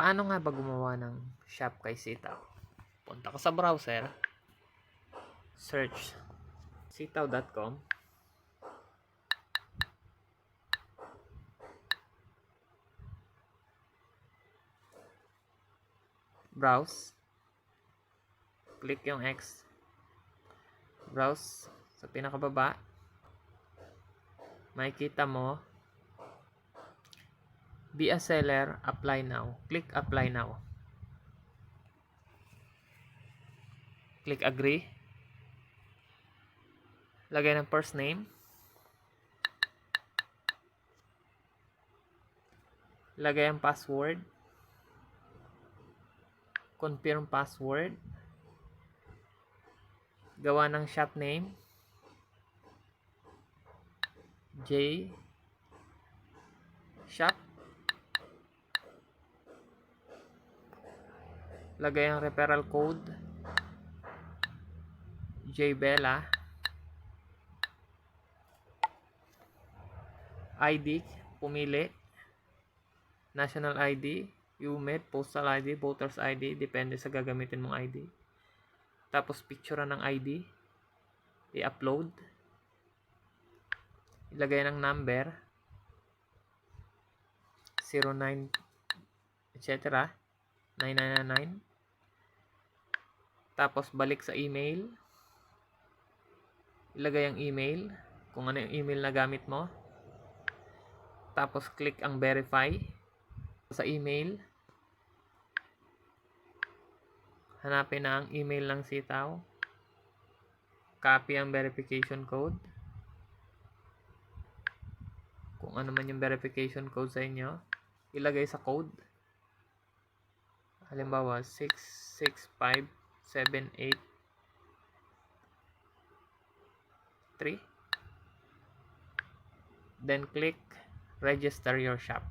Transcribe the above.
Paano nga ba gumawa ng shop kay Sitaw? Punta ka sa browser, search sitaw.com, browse, click yung X, browse sa pinakababa, makikita mo be a seller, apply now. Click apply now. Click agree. Lagay ng first name. Lagay ang password. Confirm password. Gawa ng shop name. J Shop. Lagay ang referral code. J Bella. ID, pumili. National ID, UMED, Postal ID, Voters ID, depende sa gagamitin mong ID. Tapos picture ng ID, i-upload. Ilagay ng number, 09, etc. 9999. Tapos balik sa email. Ilagay ang email, kung ano yung email na gamit mo. Tapos click ang verify sa email. Hanapin na ang email ng Sitaw. Copy ang verification code. Kung ano man yung verification code sa inyo, ilagay sa code. Halimbawa, 665783. Then click register your shop.